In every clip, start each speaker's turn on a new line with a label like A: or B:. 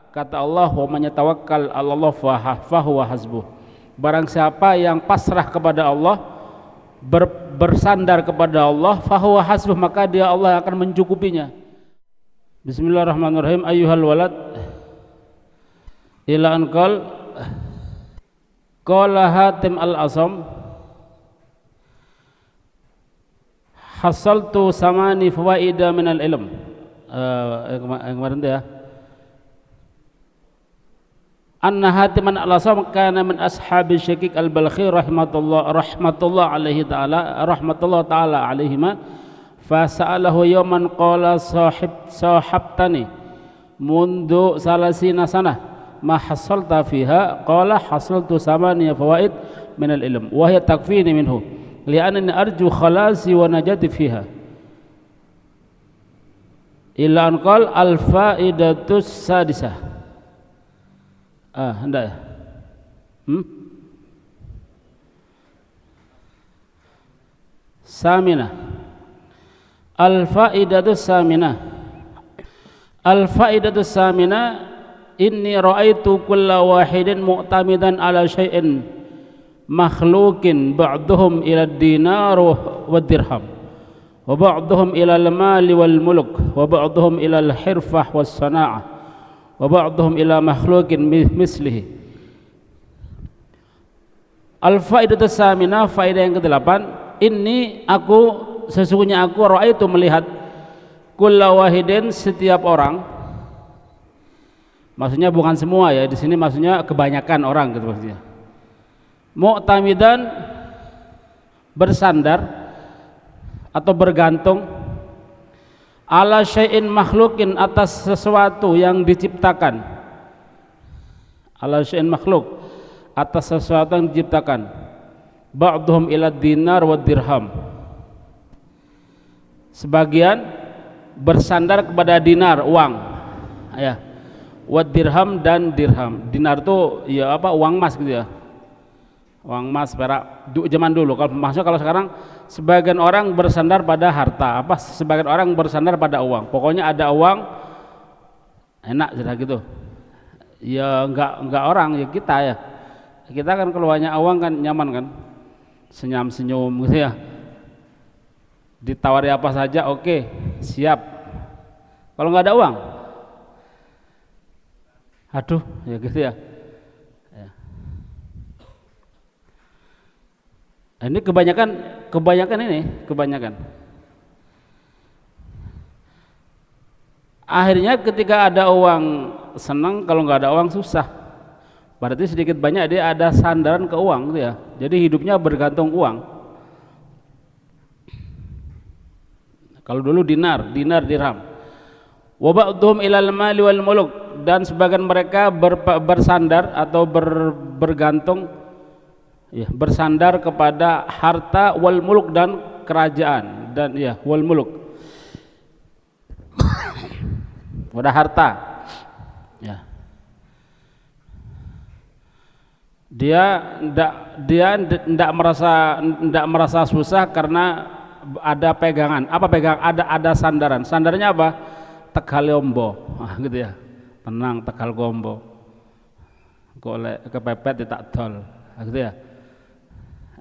A: Kata Allah, wa man yatawakkal 'alallah fahuwa hasbuh. Barang siapa yang pasrah kepada Allah, bersandar kepada Allah, fahuwa hasbuh, maka dia Allah akan mencukupinya. Bismillahirrahmanirrahim. Ayyuhal walad ila an qala Hatim al-Asam hasaltu samani fawaida minal ilm. Kemarin itu ya, anna Hatiman al-Asam kana min ashabi Syakik al-Balkhi rahmatullah alaihi ta'ala alaihima, fasa'alahu yawman qala sahabtani mundu salasina sanah ma hasalta fiha, qala hasaltu samaniya fawaid minal ilm wa hiya takfini minhu li'annani arju khalasi wa najati fiha. Illa an qala al-faidatus sadisah. Hendak ya? Samina. Al-faidatus samina. Al-faidatus samina, inni ra'aitu kulla wahidin mu'tamidan ala syai'in makhluqin ba'duhum ila dinar wa dirham wa ba'duhum ila al-mali wal mulk wa ba'duhum ila al-hirfah was sana'ah wa ba'duhum ila makhluqin mislihi. Al-faidatu samina, faedah yang ke-8, ini sesungguhnya aku ra'aitu melihat kulla wahidin, setiap orang, maksudnya bukan semua ya, di sini maksudnya kebanyakan orang gitu maksudnya, mu'tamidan, bersandar atau bergantung, ala syai'in makhlukin, atas sesuatu yang diciptakan, ala syai'in makhluk, atas sesuatu yang diciptakan, ba'duhum ila dinar wa dirham, sebagian bersandar kepada dinar, uang ya, wa dirham, dan dirham. Dinar itu ya apa, uang emas gitu ya, uang emas, perak zaman dulu. Kalau sekarang sebagian orang bersandar pada harta, sebagian orang bersandar pada uang. Pokoknya ada uang enak sudah gitu ya, enggak orang ya, kita kan kalau banyak uang kan nyaman kan, senyum gitu ya, ditawari apa saja oke, siap. Kalau nggak ada uang, aduh ya gitu ya. Ini kebanyakan akhirnya ketika ada uang senang, kalau nggak ada uang susah. Berarti sedikit banyak dia ada sandaran ke uang gitu ya, jadi hidupnya bergantung uang. Kalau dulu dinar dirham. Wa ba'dhum ilal mali wal muluk, dan sebagian mereka bersandar atau bergantung ya, bersandar kepada harta, wal muluk, dan kerajaan, dan ya wal muluk pada harta ya. Dia tidak merasa susah karena ada pegangan. Ada sandaran. Sandarannya apa? Tegal Gombo, gitu ya. Tenang, Tegal Gombo. Golek kepepet tak dol, gitu ya.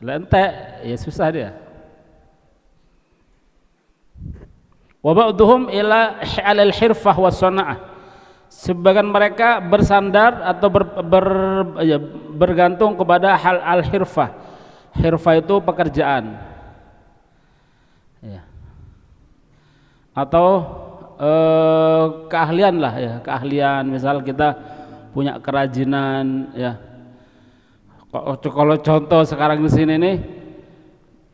A: Lentek ya susah dia. Wa ba'dhum ila al-hirfah was sana'ah. Sebagian mereka bersandar atau bergantung kepada hal al-hirfah. Hirfah itu pekerjaan ya, atau keahlian lah ya, keahlian. Misal kita punya kerajinan ya, kalau contoh sekarang di sini nih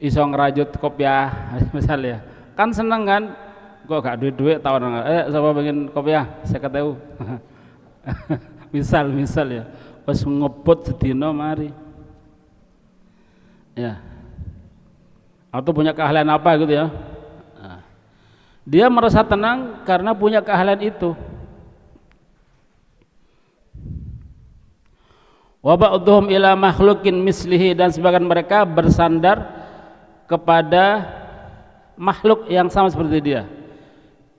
A: iso ngerajut kopiah misalnya, kan seneng kan, kok gak duit tahun siapa pengen kopiah saya ketemu misal ya, pas ngebut sedino mari ya, atau punya keahlian apa gitu ya. Dia merasa tenang karena punya keahlian itu. Wa ba'dhum ila makhluqin mislihi, dan sebagian mereka bersandar kepada makhluk yang sama seperti dia,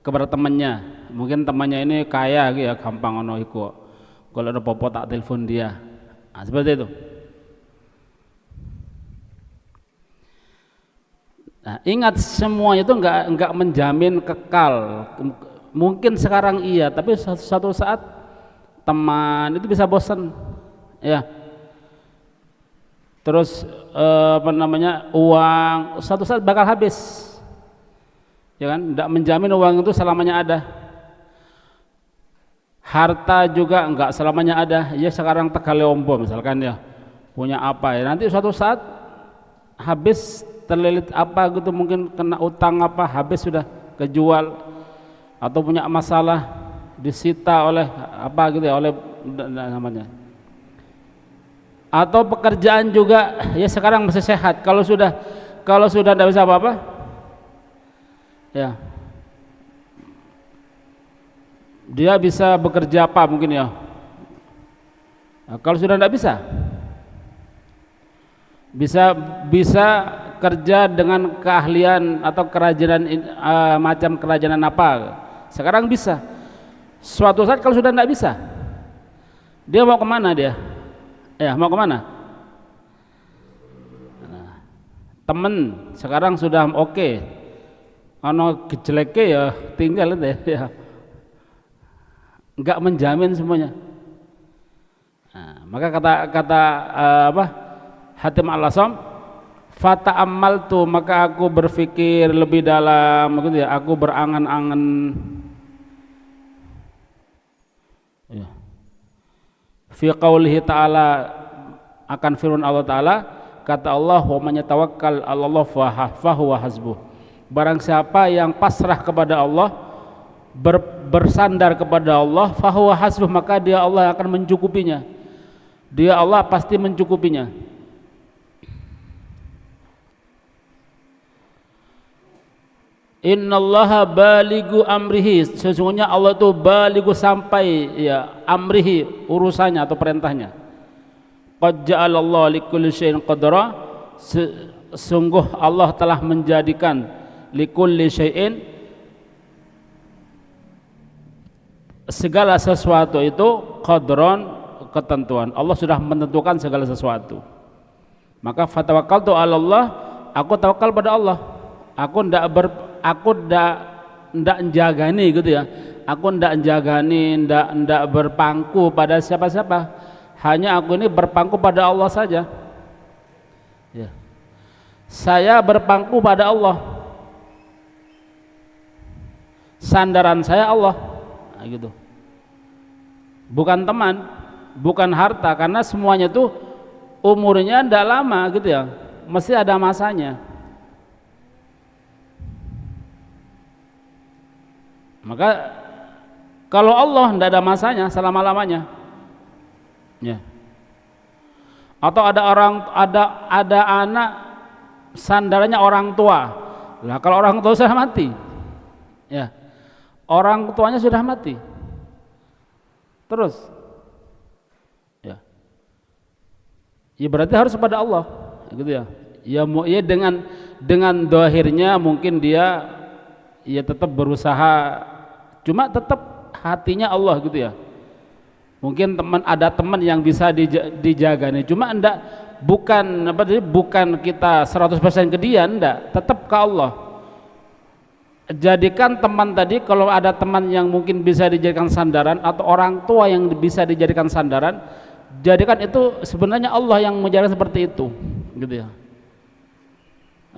A: kepada temannya. Mungkin temannya ini kaya gitu ya, gampang ono iku. Kalau ada popo tak telepon dia. Nah, seperti itu. Nah, ingat semua itu enggak menjamin kekal. Mungkin sekarang iya, tapi suatu saat teman itu bisa bosan, ya. Terus uang suatu saat bakal habis, ya kan? Enggak menjamin uang itu selamanya ada. Harta juga enggak selamanya ada. Ya sekarang Tegaleombo misalkan ya, punya apa ya, nanti suatu saat habis, terlilit apa gitu, mungkin kena utang apa, habis sudah, kejual, atau punya masalah disita oleh apa gitu ya, oleh namanya. Atau pekerjaan juga ya sekarang masih sehat, kalau sudah tidak bisa apa-apa ya, dia bisa bekerja apa mungkin ya. Nah, kalau sudah tidak bisa kerja dengan keahlian atau kerajinan macam kerajinan apa, sekarang bisa. Suatu saat kalau sudah tidak bisa, dia mau kemana dia? Ya mau kemana? Nah, temen sekarang sudah oke, ono gejeleke ya tinggal itu ya. Enggak menjamin semuanya. Nah, maka kata Hatim Al-Asam, fata'ammaltu, maka aku berpikir lebih dalam gitu ya, aku berangan-angan ya. Fi qaulihi ta'ala, akan firman Allah Ta'ala, kata Allah, wa man yatawakkal 'alallah fa huwa hasbuh. Barang siapa yang pasrah kepada Allah, bersandar kepada Allah, fahuwa hasbuh, maka dia Allah akan mencukupinya. Dia Allah pasti mencukupinya. Innallaha balighu amrihi, sesungguhnya Allah itu balighu, sampai ya amrihi, urusannya atau perintahnya. Qad ja'alallahu likulli syai'in qadra, sungguh Allah telah menjadikan likulli syai'in, segala sesuatu itu qadron, ketentuan. Allah sudah menentukan segala sesuatu. Maka fatawakkaltu 'ala Allah, aku tawakal pada Allah. Aku ndak njagani gitu ya. Aku ndak njagani, ndak berpangku pada siapa-siapa. Hanya aku ini berpangku pada Allah saja. Ya. Saya berpangku pada Allah. Sandaran saya Allah. Nah, gitu. Bukan teman, bukan harta, karena semuanya itu umurnya tidak lama gitu ya, mesti ada masanya. Maka kalau Allah tidak ada masanya, selama-lamanya ya. Atau ada anak sandarannya orang tua. Lah kalau orang tua sudah mati ya, orang tuanya sudah mati, terus ya berarti harus kepada Allah gitu ya. Ya dengan dohirnya mungkin dia ya tetap berusaha, cuma tetap hatinya Allah gitu ya. Mungkin ada teman yang bisa dijaga nih, cuma bukan kita 100% ke dia, tetap ke Allah. Jadikan teman tadi, kalau ada teman yang mungkin bisa dijadikan sandaran, atau orang tua yang bisa dijadikan sandaran, jadikan itu sebenarnya Allah yang menjadikan seperti itu gitu ya.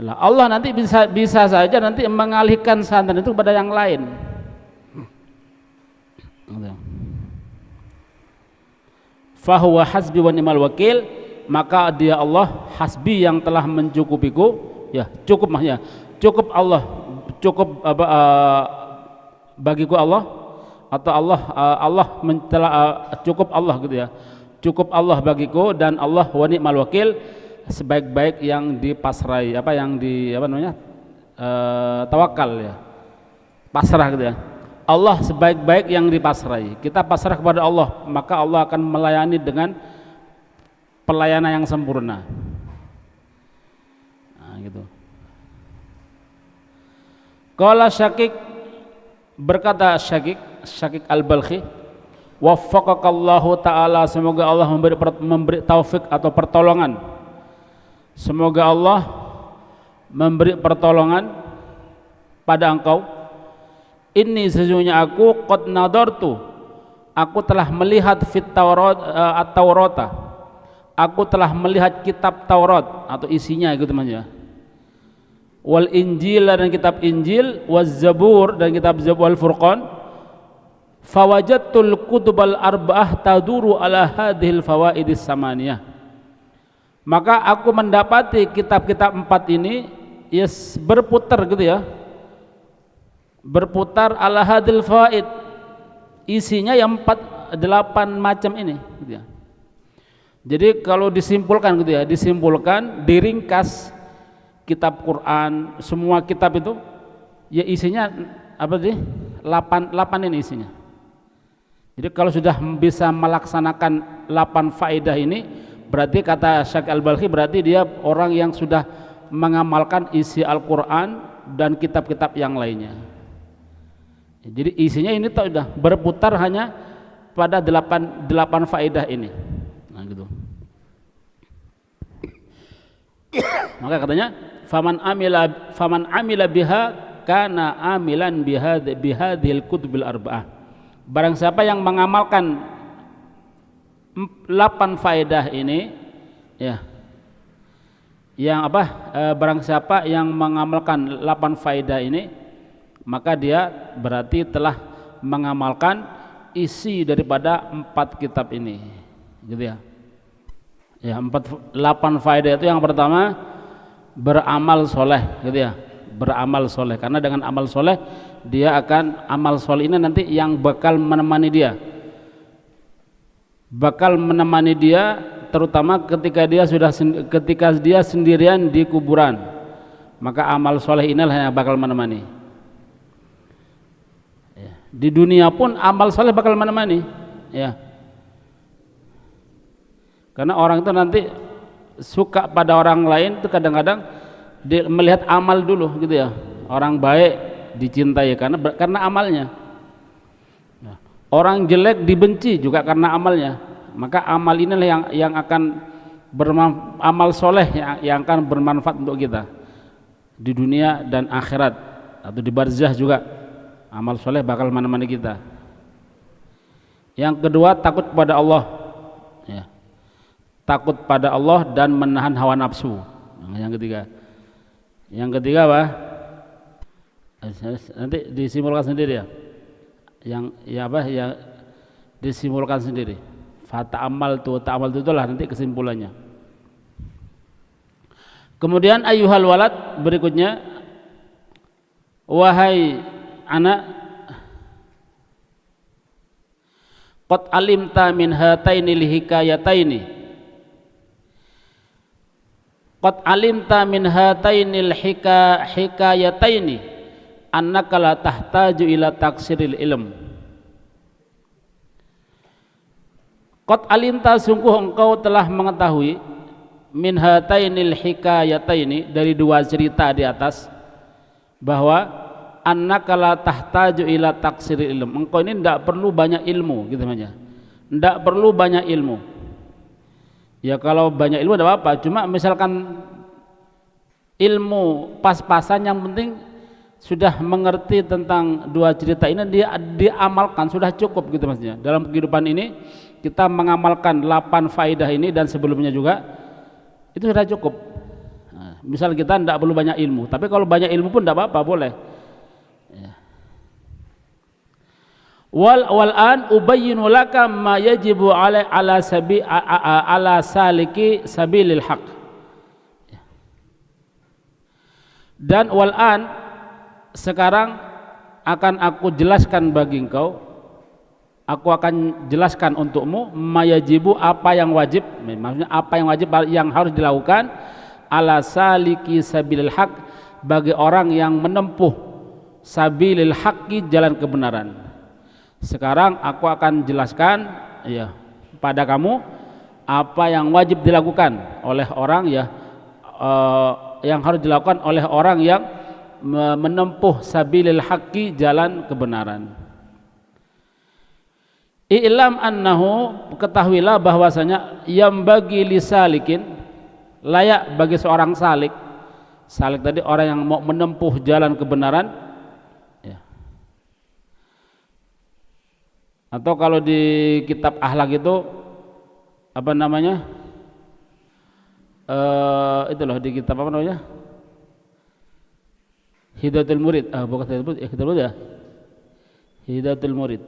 A: Lah Allah nanti bisa saja nanti mengalihkan sandaran itu kepada yang lain gitu. Fahuwa hasbi wa ni'mal wakil, maka dia Allah hasbi, yang telah mencukupiku ya, cukup maksudnya, cukup Allah, cukup bagiku Allah, atau Allah cukup Allah gitu ya, cukup Allah bagiku, dan Allah wa ni'mal wakil, sebaik-baik yang dipasrai, tawakal ya, pasrah gitu ya. Allah sebaik-baik yang dipasrai, kita pasrah kepada Allah, maka Allah akan melayani dengan pelayanan yang sempurna. Nah, gitu. Qala Syakik, berkata Syakik Al-Balkhi, Waffaqakallahu ta'ala, semoga Allah memberi taufik atau pertolongan. Semoga Allah memberi pertolongan pada engkau. Ini sesungguhnya aku qad nadartu, aku telah melihat fit Taurat at-Taurata, aku telah melihat kitab Taurat atau isinya gitu teman-teman. Wal Injil dan kitab Injil, waz Zabur dan kitab Zabur, wal Furqan. Fawajadtul kutubal arba'ah taduru ala hadhil fawaidis samaniyah. Maka aku mendapati kitab-kitab 4 ini berputar gitu ya, berputar ala hadhil fawaid, isinya yang 8 macam ini gitu ya. Jadi kalau disimpulkan gitu ya, disimpulkan, diringkas, kitab Quran, semua kitab itu ya isinya apa sih? 8 ini isinya. Jadi kalau sudah bisa melaksanakan 8 faedah ini, berarti kata Syekh Al-Balkhi, berarti dia orang yang sudah mengamalkan isi Al-Quran dan kitab-kitab yang lainnya. Jadi isinya ini sudah berputar hanya pada 8 faedah ini. Nah gitu. Maka katanya faman amila biha kana amilan bihadhil kutubil arba'ah. Barang siapa yang mengamalkan 8 faedah ini ya, yang barang siapa yang mengamalkan 8 faedah ini, maka dia berarti telah mengamalkan isi daripada 4 kitab ini gitu ya. Ya, 8 faedah itu yang pertama beramal soleh gitu ya, beramal soleh, karena dengan amal soleh dia akan, amal soleh ini nanti yang bakal menemani dia, terutama ketika dia sendirian di kuburan, maka amal soleh inilah yang bakal menemani. Ya. Di dunia pun amal soleh bakal menemani ya, karena orang itu nanti suka pada orang lain itu kadang-kadang dia melihat amal dulu gitu ya. Orang baik dicintai karena amalnya. Nah, orang jelek dibenci juga karena amalnya. Maka amal inilah yang akan amal soleh yang akan bermanfaat untuk kita di dunia dan akhirat, atau di barzah juga amal soleh bakal menemani kita. Yang kedua, takut kepada Allah ya. Takut pada Allah dan menahan hawa nafsu. Yang ketiga apa? Nanti disimpulkan sendiri ya. Yang disimpulkan sendiri. Ta'amal itu itulah nanti kesimpulannya. Kemudian ayyuhal walad, berikutnya, wahai anak, qad alimta min hatainil hikayataini, qad alimta min hatainil hikayataini annaka la tahtaju ila taksiril ilm. Qad alimta, sungguh engkau telah mengetahui, min hatainil hikayataini, dari 2 cerita di atas, bahwa annaka la tahtaju ila taksiril ilm, engkau ini tidak perlu banyak ilmu gitu saja, tidak perlu banyak ilmu. Ya kalau banyak ilmu tidak apa-apa, cuma misalkan ilmu pas-pasan, yang penting sudah mengerti tentang 2 cerita ini, dia diamalkan, sudah cukup gitu maksudnya. Dalam kehidupan ini kita mengamalkan 8 faedah ini dan sebelumnya juga, itu sudah cukup. Nah, misal kita tidak perlu banyak ilmu, tapi kalau banyak ilmu pun tidak apa-apa, boleh ya. Wal an ubayyinu laka ma yajibu ala saliki sabilil haq. Dan wal an, sekarang akan aku jelaskan bagi engkau, aku akan jelaskan untukmu mayajibu, apa yang wajib, maksudnya apa yang wajib, yang harus dilakukan, ala saliki sabilil haq, bagi orang yang menempuh sabilil haqqi, jalan kebenaran. Sekarang aku akan jelaskan ya pada kamu apa yang wajib dilakukan oleh orang ya, yang harus dilakukan oleh orang yang menempuh sabilil haqqi, jalan kebenaran. I'lam annahu, ketahuilah bahwasanya yang bagi lisalikin, layak bagi seorang salik. Salik tadi orang yang mau menempuh jalan kebenaran, ya. Atau kalau di kitab akhlak itu apa namanya, itu loh di kitab apa namanya, Hidayatul Murid, bukan Hidayatul Murid ya, Hidayatul Murid,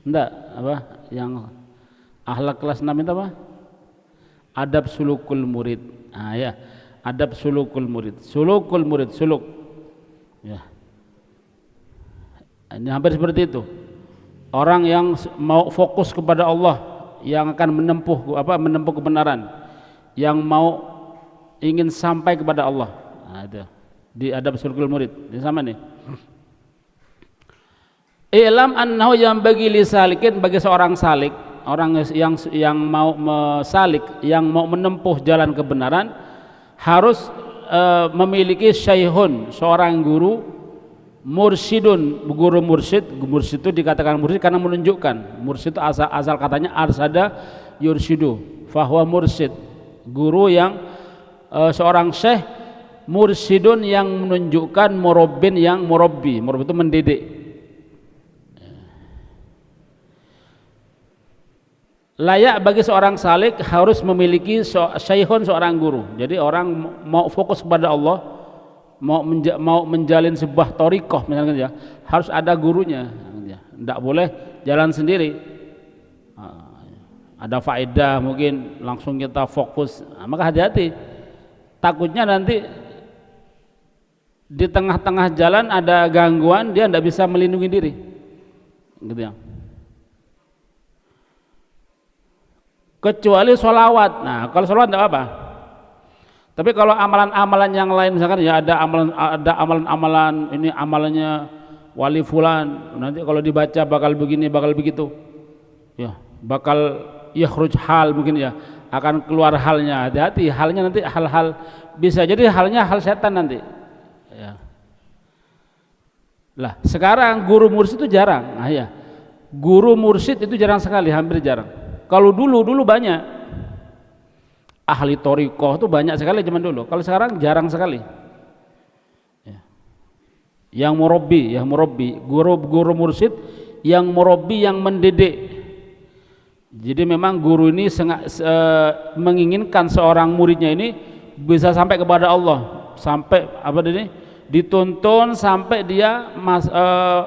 A: enggak, apa yang akhlak kelas 6 itu apa, adab sulukul murid. Ya, adab sulukul murid, sulukul murid, suluk, ya, ini hampir seperti itu. Orang yang mau fokus kepada Allah, yang akan menempuh kebenaran, yang mau ingin sampai kepada Allah. Nah, itu di adab sulukul murid. Ini sama nih. I'lam annahu yang bagi lisalikin, bagi seorang salik, orang yang mau mesalik, yang mau menempuh jalan kebenaran, harus memiliki syaihun, seorang guru, mursyidun, guru mursyid. Mursyid itu dikatakan mursyid karena menunjukkan. Mursyid itu asal katanya arsada yursyidu, fahuwa mursyid, guru yang seorang syekh, mursyidun yang menunjukkan, murabbin yang murabbi. Murabbi itu mendidik. Layak bagi seorang salik harus memiliki syaihun, seorang guru. Jadi orang mau fokus kepada Allah, mau menjalin sebuah thariqah misalnya, harus ada gurunya. Tidak boleh jalan sendiri. Ada faedah mungkin langsung kita fokus. Maka hati-hati. Takutnya nanti di tengah-tengah jalan ada gangguan, dia tidak bisa melindungi diri. Gitu ya. Kecuali sholawat. Nah, kalau sholawat tidak apa-apa. Tapi kalau amalan-amalan yang lain, misalkan ya ada amalan-amalan ini amalannya wali fulan, nanti kalau dibaca bakal begini, bakal begitu, ya, bakal yakhruj hal, mungkin ya akan keluar halnya. Hati-hati, halnya nanti hal-hal, bisa jadi halnya hal setan nanti. Ya. Lah sekarang guru mursyid itu jarang. Nah, ya, guru mursyid itu jarang sekali, hampir jarang. Kalau dulu banyak ahli thariqah itu banyak sekali zaman dulu. Kalau sekarang jarang sekali. Ya. Yang murabbi, guru mursyid yang murabbi, yang mendidik. Jadi memang guru ini menginginkan seorang muridnya ini bisa sampai kepada Allah, sampai dituntun sampai dia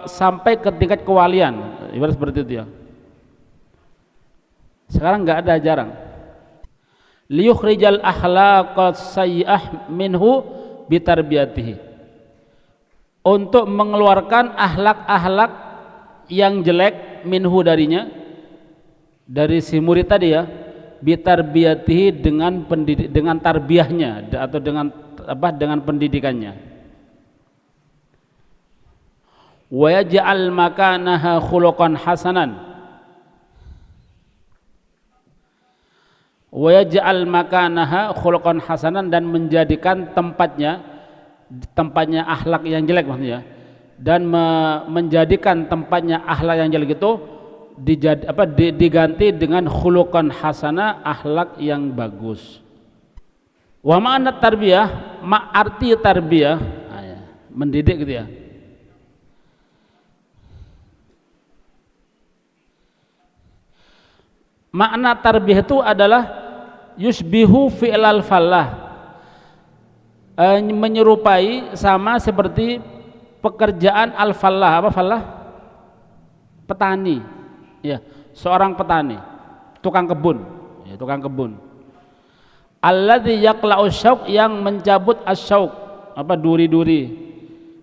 A: sampai ke tingkat kewalian. Ibarat seperti itu ya. Sekarang nggak ada, jarang. Liyukhrijal akhlaqas sayyi'ah minhu bitarbiyatihi, untuk mengeluarkan akhlak-akhlak yang jelek minhu darinya, dari si murid tadi ya, bitarbiyatihi dengan tarbiyahnya atau dengan pendidikannya. Wa yaj'al makanaha khuluqan hasanan, wa yaj'al makanaha khuluqan hasanan, dan menjadikan tempatnya akhlak yang jelek maksudnya, dan menjadikan tempatnya akhlak yang jelek itu diganti dengan khuluqan hasanah, akhlak yang bagus. Wa ma'ana tarbiyah, arti tarbiyah, mendidik gitu ya. Makna tarbiyah itu adalah yusbihu fi'lal fallah, menyerupai sama seperti pekerjaan al-fallah. Apa fallah? Petani. Ya, seorang petani, tukang kebun, ya, tukang kebun. Alladzi yaqla'u syauq, yang mencabut asyauq, duri-duri.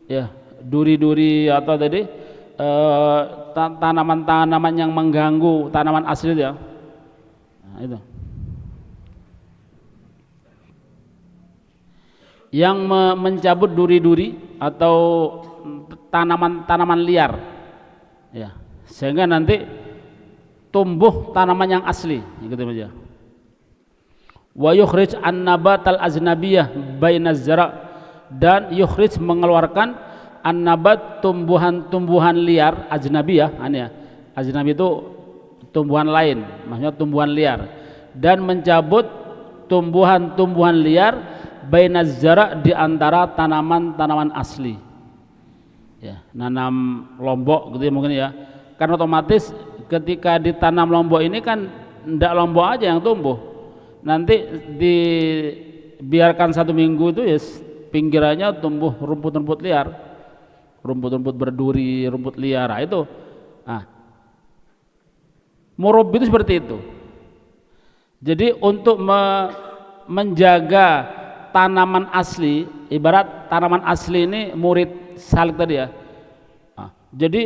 A: Ya, duri-duri atau tadi tanaman-tanaman yang mengganggu tanaman asli ya. Nah, itu. Yang mencabut duri-duri atau tanaman-tanaman liar, ya, sehingga nanti tumbuh tanaman yang asli, gitu aja. Wa yukhrij an-nabatal ajnabiyah bainaz zara', dan yukhrij mengeluarkan an-nabat, tumbuhan-tumbuhan liar ajnabiyah, Ajnabi itu tumbuhan lain, maksudnya tumbuhan liar, dan mencabut tumbuhan-tumbuhan liar bainaz zara' di antara tanaman-tanaman asli. Ya, nanam lombok gitu ya mungkin ya. Kan otomatis ketika ditanam lombok ini kan ndak lombok aja yang tumbuh. Nanti dibiarkan 1 minggu itu ya pinggirannya tumbuh rumput-rumput liar, rumput-rumput berduri, rumput liar. Nah, itu. Nah, murabbi itu seperti itu. Jadi untuk menjaga tanaman asli, ibarat tanaman asli ini murid Salik tadi ya. Nah, jadi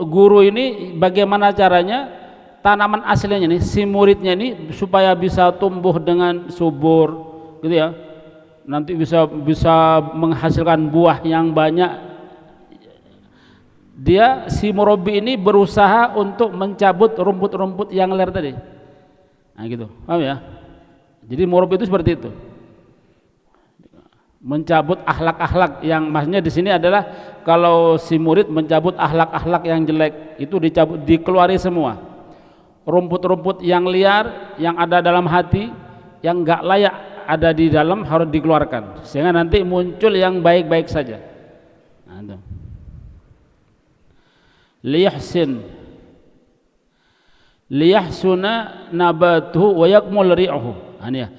A: guru ini bagaimana caranya tanaman aslinya nih, si muridnya ini supaya bisa tumbuh dengan subur, gitu ya. Nanti bisa menghasilkan buah yang banyak. Dia si murabbi ini berusaha untuk mencabut rumput-rumput yang liar tadi. Nah gitu, paham ya? Jadi murabbi itu seperti itu. Mencabut akhlak-akhlak yang maksudnya di sini adalah kalau si murid mencabut akhlak-akhlak yang jelek itu dicabut, dikeluari semua. Rumput-rumput yang liar yang ada dalam hati yang enggak layak ada di dalam harus dikeluarkan sehingga nanti muncul yang baik-baik saja. Nah, itu. Liyahsuna nabatuhu wa yakmul ri'uhu. Ini ya.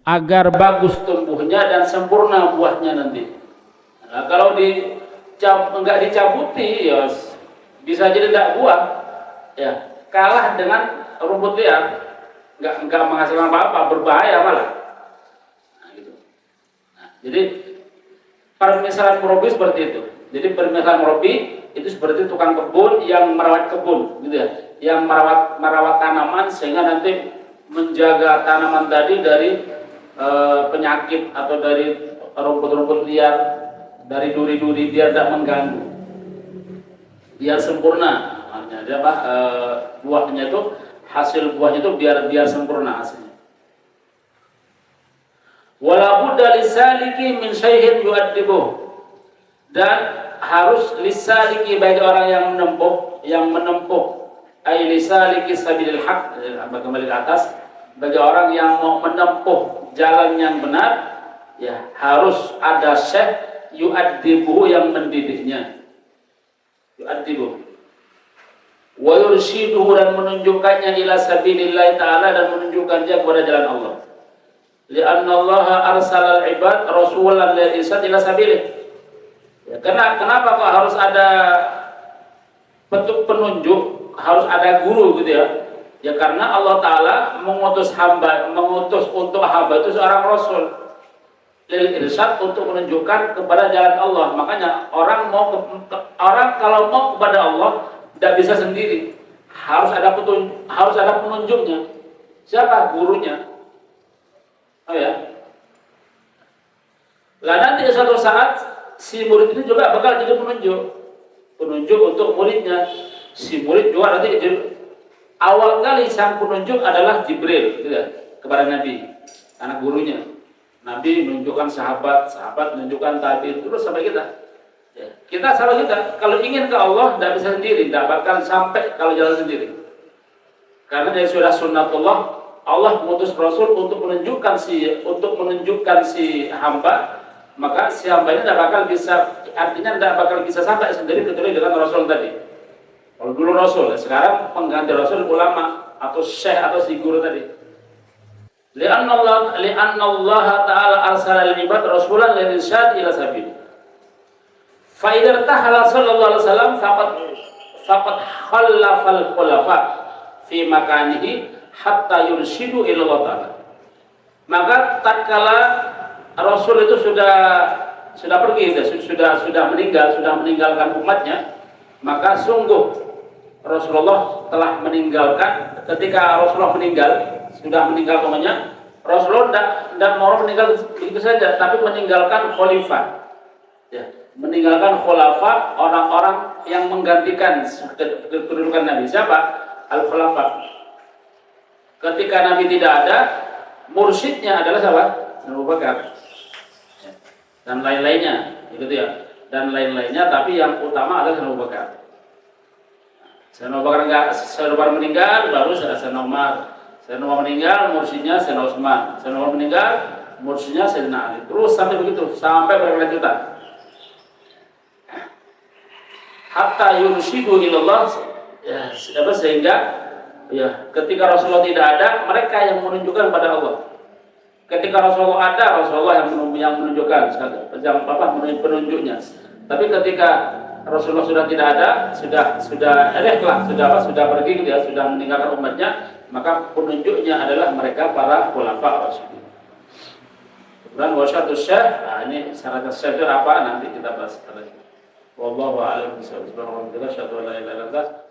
A: Agar bagus tumbuhnya dan sempurna buahnya nanti. Nah, kalau enggak dicabuti ya bisa jadi tidak buah. Ya, kalah dengan rumput liar. Enggak menghasilkan apa-apa, berbahaya malah. Nah, gitu. Nah, jadi permisalan murabbi seperti itu. Jadi permisalan murabbi itu seperti tukang kebun yang merawat kebun, gitu ya. Yang merawat tanaman sehingga nanti menjaga tanaman tadi dari penyakit atau dari rumput-rumput liar, dari duri-duri biar tidak mengganggu, biar sempurna. Artinya apa? Buahnya itu hasil buahnya itu biar sempurna hasilnya. Wala budda lisaliki min syai'in yu'addibuh, dan harus lisaliki bagi orang yang menempuh ay lisaliki sabilil haq, kembali ke atas, bagi orang yang mau menempuh jalan yang benar ya harus ada syekh yu'addibuhu yang mendidiknya, yu'addibuhu wa yurshiduhu dan menunjukkannya ila sabilillah ta'ala, dan menunjukkan dia kepada jalan Allah. Li'anna Allah arsalal ibad rasulan lil irsad ila sabilih. Ya, kenapa kok harus ada penunjuk, harus ada guru gitu ya? Ya karena Allah Ta'ala mengutus untuk hamba itu seorang rasul lil irsyad, untuk menunjukkan kepada jalan Allah. Makanya orang kalau mau kepada Allah tidak bisa sendiri, harus ada penunjuknya. Siapa? Gurunya. Oh ya. Lah nanti suatu saat si murid ini juga bakal jadi penunjuk untuk muridnya. Si murid juga nanti awal kali sang penunjuk adalah Jibril, gitu ya, kepada Nabi, anak gurunya. Nabi menunjukkan sahabat menunjukkan tabi'in, terus sampai kita. Ya, kita kalau ingin ke Allah tidak bisa sendiri, tidak bakal sampai kalau jalan sendiri. Karena dia sudah sunnatullah, Allah mengutus Rasul untuk menunjukkan si hamba, maka si hamba ini tidak bakal bisa, artinya tidak bakal bisa sampai sendiri kecuali dengan Rasul tadi. Kalau dulu Rasul, sekarang pengganti Rasul ulama atau syekh atau si guru tadi. Li'anna Allah Ta'ala arsala lil ibad rasulan lil irsyad ila sabil. Fa idza tahala sallallahu alaihi wasallam faqad khallafal khulafa fi makanihi hatta yurshidu ila Allah Ta'ala. Maka tatkala Rasul itu sudah pergi, sudah meninggalkan umatnya, maka sungguh Rasulullah telah meninggalkan. Ketika Rasulullah sudah meninggal umatnya, Rasulullah tidak mau meninggal begitu saja, tapi meninggalkan khalifah, ya, meninggalkan khulafa, orang-orang yang menggantikan kedudukan Nabi. Siapa? Al-khulafa. Ketika Nabi tidak ada, mursyidnya adalah siapa? Abu Bakar dan lain-lainnya, gitu ya, dan lain-lainnya, tapi yang utama adalah Abu Bakar. Sayyidina Abu Bakar enggak, Sayyidina Abu Bakar meninggal, baru Sayyidina Umar. Sayyidina Umar meninggal, mursyidnya Sayyidina Utsman. Sayyidina Umar meninggal, mursyidnya Sayyidina Ali. Terus sampai begitu, sampai berkelanjutan. Hatta yursyidu ilallah, ya, sehingga ya ketika Rasulullah tidak ada, mereka yang menunjukkan pada Allah. Ketika Rasulullah ada, Rasulullah yang menunjukkan, yang penunjuknya. Tapi ketika Rasulullah sudah tidak ada, sudah pergi gitu ya, sudah meninggalkan umatnya, maka penunjuknya adalah mereka para khulafa Rasyidin. Kemudian wasyatus syekh, nah ini syarat syekh itu apa? Nanti kita bahas lagi. Wallahu a'lam bishawab. Subhanallah, la ilaha illallah.